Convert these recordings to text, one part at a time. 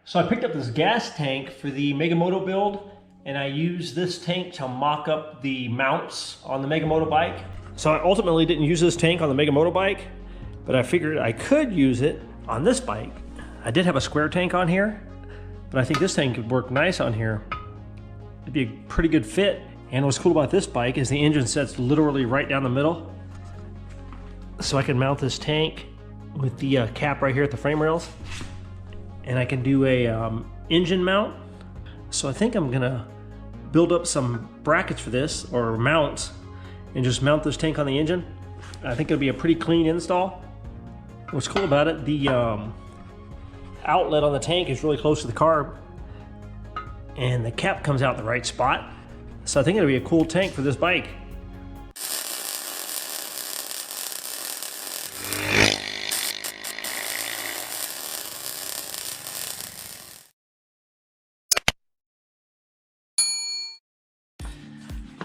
So I picked up this gas tank for the Megamoto build, and I used this tank to mock up the mounts on the Megamoto bike. So I ultimately didn't use this tank on the Megamoto bike, but I figured I could use it on this bike. I did have a square tank on here, but I think this tank could work nice on here. It'd be a pretty good fit. And what's cool about this bike is the engine sets literally right down the middle. So I can mount this tank with the cap right here at the frame rails. And I can do a engine mount. So I think I'm gonna build up some brackets for this, or mounts, and just mount this tank on the engine. I think it'll be a pretty clean install. What's cool about it, the outlet on the tank is really close to the carb, and the cap comes out in the right spot. So I think it'll be a cool tank for this bike.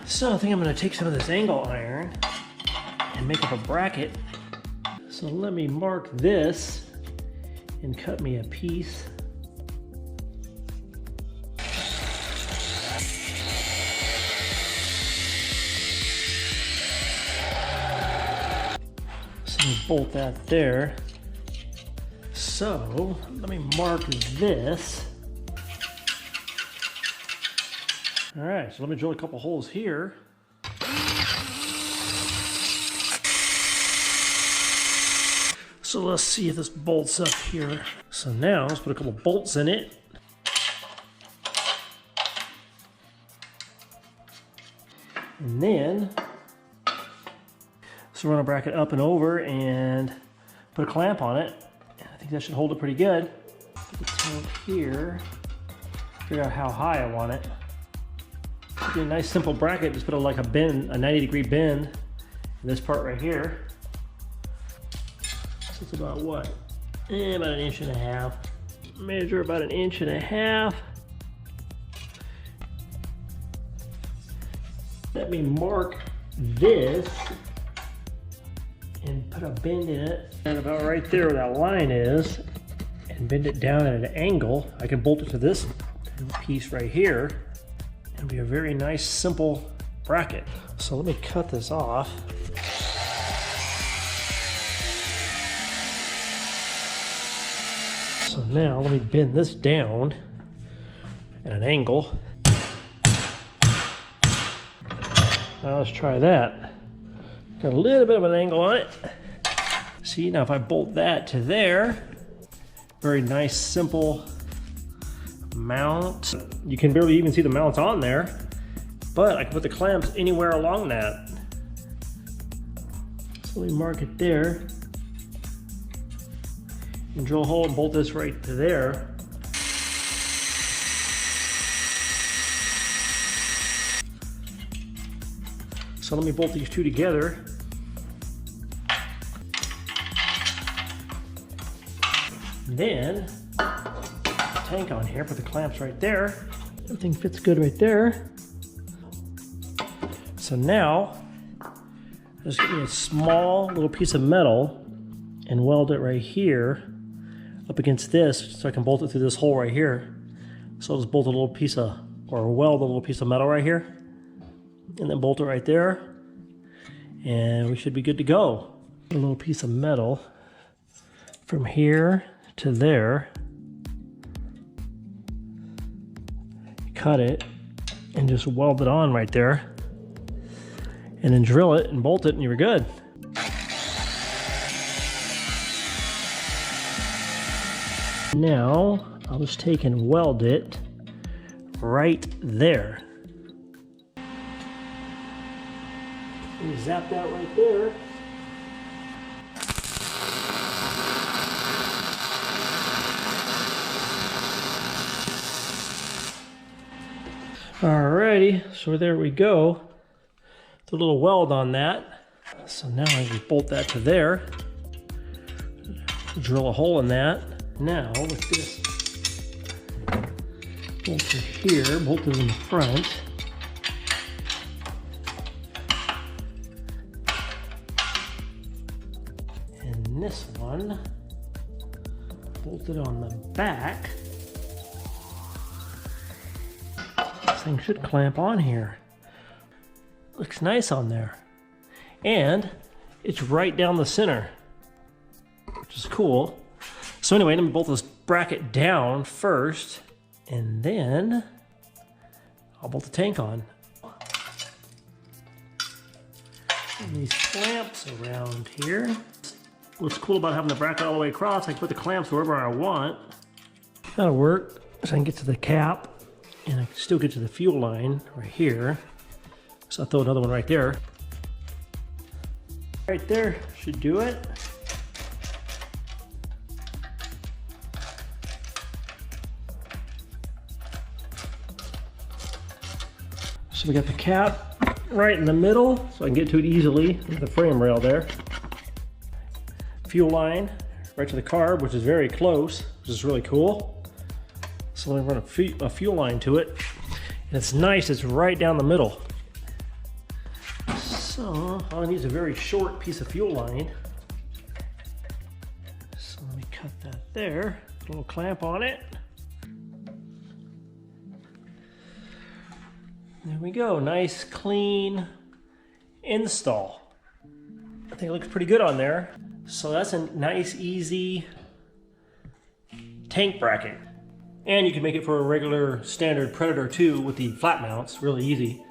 So I think I'm going to take some of this angle iron and make up a bracket. So let me mark this and cut me a piece. So let me bolt that there. So let me mark this. All right, so let me drill a couple holes here. So let's see if this bolts up here. So now let's put a couple bolts in it. And then, so run a bracket up and over and put a clamp on it. I think that should hold it pretty good. Put the tank here, figure out how high I want it. A nice simple bracket, just put like a bend, a 90-degree bend in this part right here. So it's about what? About 1.5 inches. Measure about 1.5 inches. Let me mark this and put a bend in it. And about right there where that line is, and bend it down at an angle. I can bolt it to this piece right here. It'll be a very nice, simple bracket. So let me cut this off. So now let me bend this down at an angle. Now let's try that. Got a little bit of an angle on it. See, now if I bolt that to there, very nice, simple mount. You can barely even see the mounts on there, but I can put the clamps anywhere along that. So let me mark it there and drill a hole and bolt this right to there. So let me bolt these two together. Then tank on here, put the clamps right there. Everything fits good right there. So now, just get me a small little piece of metal and weld it right here up against this so I can bolt it through this hole right here. So I'll just bolt a little piece of, or weld a little piece of metal right here, and then bolt it right there, and we should be good to go. A little piece of metal from here to there. Cut it and just weld it on right there, and then drill it and bolt it, and you're good. Now I'll just take and weld it right there. And zap that right there. Alrighty, so there we go. It's a little weld on that. So now I just bolt that to there. Drill a hole in that. Now with this bolted here, bolted in the front. And this one bolted on the back. thing should clamp on here. Looks nice on there. And it's right down the center, which is cool. So anyway, let me bolt this bracket down first, and then I'll bolt the tank on. And these clamps around here. What's cool about having the bracket all the way across, I can put the clamps wherever I want. That'll work, so I can get to the cap, and I can still get to the fuel line right here. So I'll throw another one right there. Right there should do it. So we got the cap right in the middle, so I can get to it easily with the frame rail there. Fuel line right to the carb, which is very close, which is really cool. So let me run a fuel line to it. And it's nice, it's right down the middle. So all I need is a very short piece of fuel line. So let me cut that there, put a little clamp on it. There we go, nice clean install. I think it looks pretty good on there. So that's a nice easy tank bracket. And you can make it for a regular standard Predator too with the flat mounts, really easy.